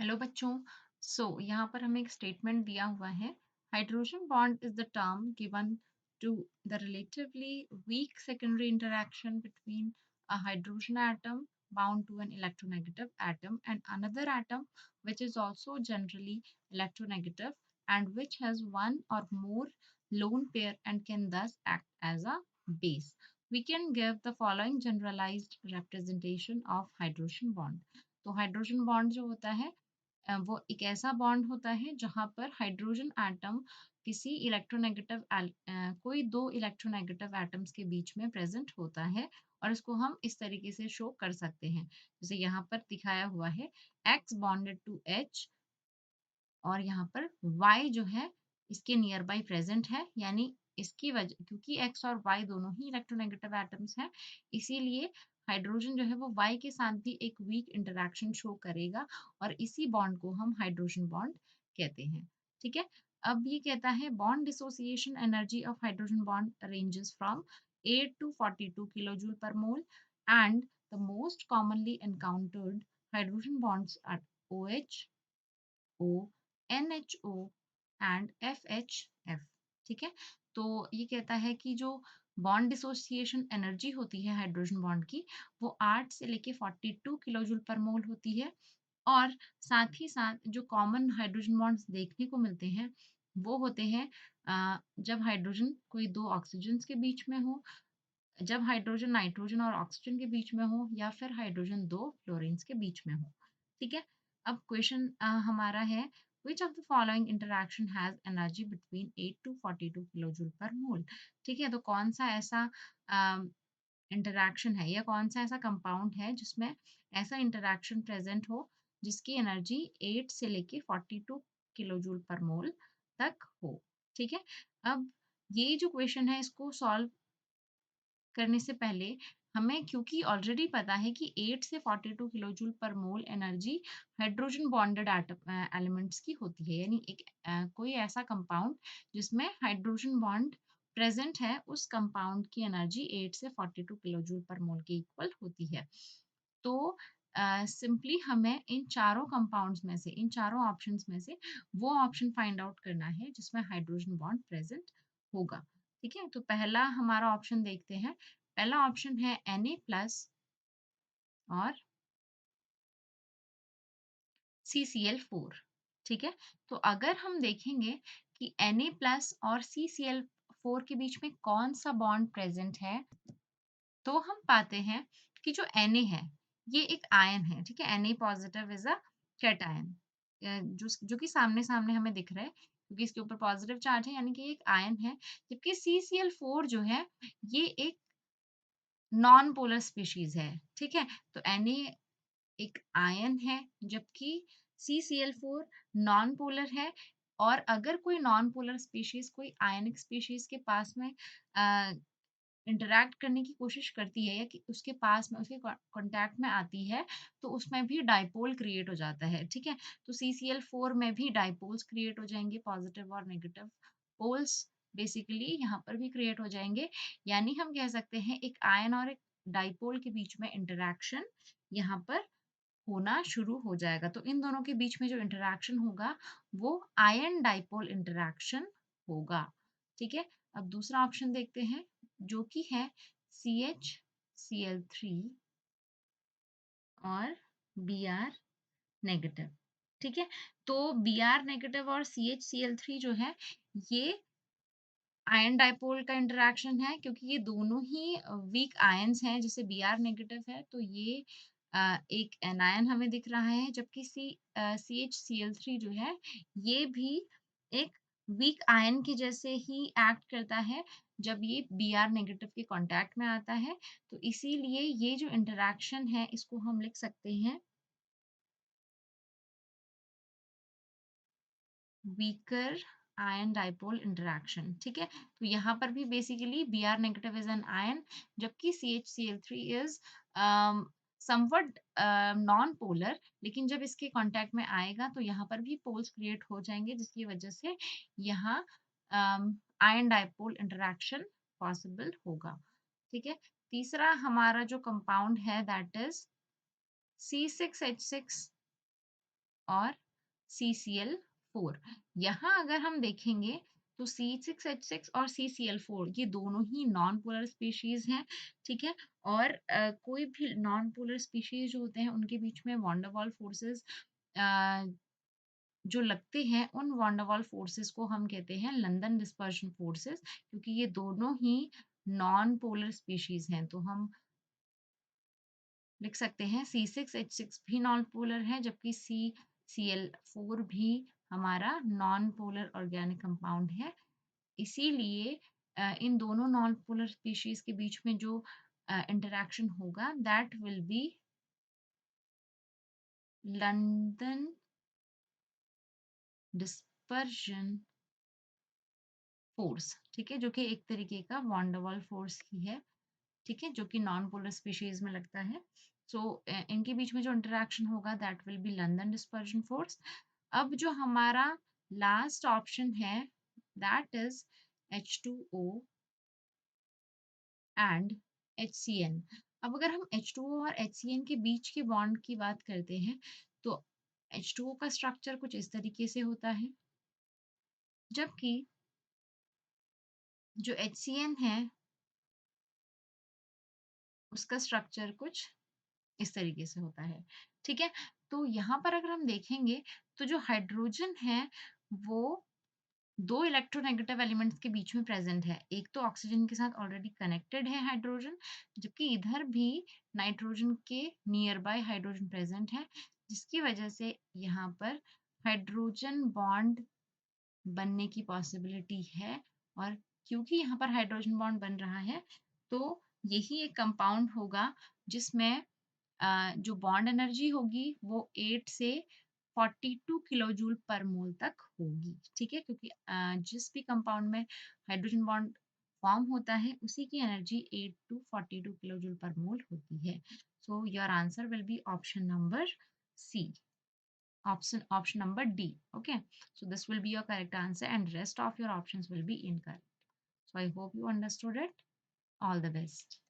Hello बच्चों। यहाँ पर हमें एक स्टेटमेंट दिया हुआ है। Hydrogen bond is the term given to the relatively weak secondary interaction between a hydrogen atom bound to an electronegative atom and another atom which is also generally electronegative and which has one or more lone pair and can thus act as a base. We can give the following generalized representation of hydrogen bond. तो hydrogen bond जो होता है वो एक ऐसा bond होता है जहाँ पर हाइड्रोजन एटम किसी इलेक्ट्रोनेगेटिव कोई दो इलेक्ट्रोनेगेटिव एटम्स के बीच में प्रेजेंट होता है और इसको हम इस तरीके से शो कर सकते हैं जैसे यहाँ पर दिखाया हुआ है X बॉन्डेड टू H और यहाँ पर Y जो है इसके नियर बाई प्रेजेंट है यानी इसकी वजह क्योंकि X और Y दोनों ही इलेक्ट्रोनेगेटिव एटम्स हैं इसीलिए हाइड्रोजन जो है वो Y के साथ भी एक वीक इंटरेक्शन शो करेगा और इसी बॉन्ड को हम हाइड्रोजन बॉन्ड कहते हैं। ठीक है। अब ये कहता है bond dissociation energy of hydrogen bond ranges from 8 to 42 kilojoule per mole and the most commonly encountered hydrogen bonds are OH O, NHO and FHF। ठीक है। तो ये कहता है कि जो बॉन्ड डिसोसिएशन एनर्जी होती है हाइड्रोजन बॉन्ड की वो 8 से लेके 42 किलोजूल पर मोल होती है और साथ ही साथ जो कॉमन हाइड्रोजन बॉन्ड्स देखने को मिलते हैं वो होते हैं जब हाइड्रोजन कोई दो ऑक्सीजन के बीच में हो, जब हाइड्रोजन नाइट्रोजन और ऑक्सीजन के बीच में हो या फिर हाइड्रोजन दो फ्लोरीन्स के बीच में हो। ठीक है। अब क्वेश्चन हमारा है which of the following interaction has energy between 8 to 42 kilojoule per मोल। ठीक है। तो कौन सा ऐसा इंटरैक्शन है या कौन सा ऐसा कंपाउंड है जिसमें ऐसा इंटरैक्शन प्रेजेंट हो जिसकी एनर्जी 8 से लेके 42 किलोजूल पर मोल तक हो। ठीक है। अब ये जो क्वेश्चन है इसको सॉल्व करने से पहले हमें क्योंकि ऑलरेडी पता है कि 8 से 42 किलोजूल पर मोल एनर्जी हाइड्रोजन बॉन्डेड एलिमेंट्स की होती है यानी एक कोई ऐसा कंपाउंड जिसमें हाइड्रोजन बॉन्ड प्रेजेंट है उस कंपाउंड की एनर्जी 8 से 42 किलोजूल पर मोल के इक्वल होती है। तो सिंपली हमें इन चारों कंपाउंड्स में से इन चारों ऑप्शंस में से वो ऑप्शन फाइंड आउट करना है जिसमें हाइड्रोजन बॉन्ड प्रेजेंट होगा। ठीक है। तो पहला हमारा ऑप्शन देखते हैं। पहला ऑप्शन है Na प्लस और CCl4। ठीक है। तो अगर हम देखेंगे कि Na प्लस और CCl4 के बीच में कौन सा बॉन्ड प्रेजेंट है तो हम पाते हैं कि जो Na है ये एक आयन है। ठीक है। Na positive is a cation जो कि सामने सामने हमें दिख रहा है क्योंकि इसके ऊपर पॉजिटिव चार्ज है यानी कि ये एक आयन है जबकि CCl4 जो है ये एक नॉन पोलर स्पीशीज है। ठीक है। तो Na एक आयन है जबकि CCl4 नॉन पोलर है और अगर कोई नॉन पोलर स्पीशीज कोई आयनिक स्पीशीज के पास में इंटरैक्ट करने की कोशिश करती है या कि उसके पास में उसके कांटेक्ट में आती है तो उसमें भी डाइपोल क्रिएट हो जाता है। ठीक है। तो CCl4 में भी डाइपोल्स क्रिएट हो जाएंगे पॉजिटिव और नेगेटिव पोल्स बेसिकली यहाँ पर भी क्रिएट हो जाएंगे यानी हम कह सकते हैं एक आयन और एक डाइपोल के बीच में इंटरैक्शन यहाँ पर होना शुरू हो जाएगा। तो इन दोनों के बीच में जो इंटरैक्शन होगा वो आयन डाइपोल इंटरैक्शन होगा। ठीक है। अब दूसरा ऑप्शन देखते हैं जो कि है CHCl3 और Br नेगेटिव। ठीक है। तो Br नेगेटिव और CHCl3 जो है ये आयन डाइपोल का इंटरैक्शन है क्योंकि ये दोनों ही वीक आयंस हैं जैसे Br नेगेटिव है तो ये एक एनायन हमें दिख रहा है जबकि CHCl3 जो है ये भी एक वीक आयन के जैसे ही एक्ट करता है जब ये Br नेगेटिव के कांटेक्ट में आता है। तो इसीलिए ये जो इंटरैक्शन है इसको हम लिख सकते हैं वीकर आयन डाइपोल इंटरैक्शन। ठीक है। तो यहाँ पर भी basically Br negative is an ion जबकि CHCl3 is somewhat non polar लेकिन जब इसके कांटेक्ट में आएगा तो यहाँ पर भी पोल्स क्रिएट हो जाएंगे जिसकी वजह से यहाँ आयन डाइपोल इंटरैक्शन पॉसिबल होगा। ठीक है। तीसरा हमारा जो कंपाउंड है दैट इज C6H6 और CCl4। यहाँ अगर हम देखेंगे तो C6H6 और CCl4 ये दोनों ही नॉन पोलर स्पीशीज हैं, ठीक है। और कोई भी नॉन पोलर स्पीशीज जो होते हैं उनके बीच में वॉन डेर वाल फोर्सेस जो लगते हैं, उन वॉन डेर वाल फोर्सेस को हम कहते हैं लंदन डिस्पर्शन फोर्सेस, क्योंकि ये दोनों ही नॉन पोलर स्पीशीज हैं। तो हम लिख सकते हैं C6H6 भी नॉन पोलर है, जबकि CCl4 भी हमारा नॉन पोलर ऑर्गेनिक कंपाउंड है। इसीलिए इन दोनों नॉन पोलर स्पीशीज के बीच में जो इंटरेक्शन होगा that will be London dispersion force, ठीक है, जो कि एक तरीके का वॉन डेर वाल फोर्स ही है, ठीक है, जो कि नॉन पोलर स्पीशीज में लगता है। सो इनके बीच में जो इंटरेक्शन होगा that will be London dispersion force. अब जो हमारा लास्ट ऑप्शन है that is H2O and HCN। अब अगर हम H2O और HCN के बीच के बॉन्ड की बात करते हैं तो H2O का स्ट्रक्चर कुछ इस तरीके से होता है, जबकि जो HCN है उसका स्ट्रक्चर कुछ इस तरीके से होता है, ठीक है। तो यहाँ पर अगर हम देखेंगे तो जो हाइड्रोजन है वो दो इलेक्ट्रोनेगेटिव एलिमेंट्स के बीच में प्रेजेंट है। एक तो ऑक्सीजन के साथ ऑलरेडी कनेक्टेड है हाइड्रोजन, जबकि इधर भी नाइट्रोजन के नियर बाय हाइड्रोजन प्रेजेंट है, जिसकी वजह से यहाँ पर हाइड्रोजन बॉन्ड बनने की पॉसिबिलिटी है। और क्योंकि यहाँ पर हाइड्रोजन बॉन्ड बन रहा है तो यही एक कंपाउंड होगा जिसमें जो बॉन्ड एनर्जी होगी वो 8 से 42 किलो जूल पर मोल तक होगी, ठीक है, क्योंकि जिस भी कंपाउंड में हाइड्रोजन बॉन्ड फॉर्म होता है उसी की एनर्जी 8 टू 42 किलो जूल पर मोल होती है। So your answer will be option number C, option number D. Okay, so this will be your correct answer and rest of your options will be incorrect. So I hope you understood it. All the best.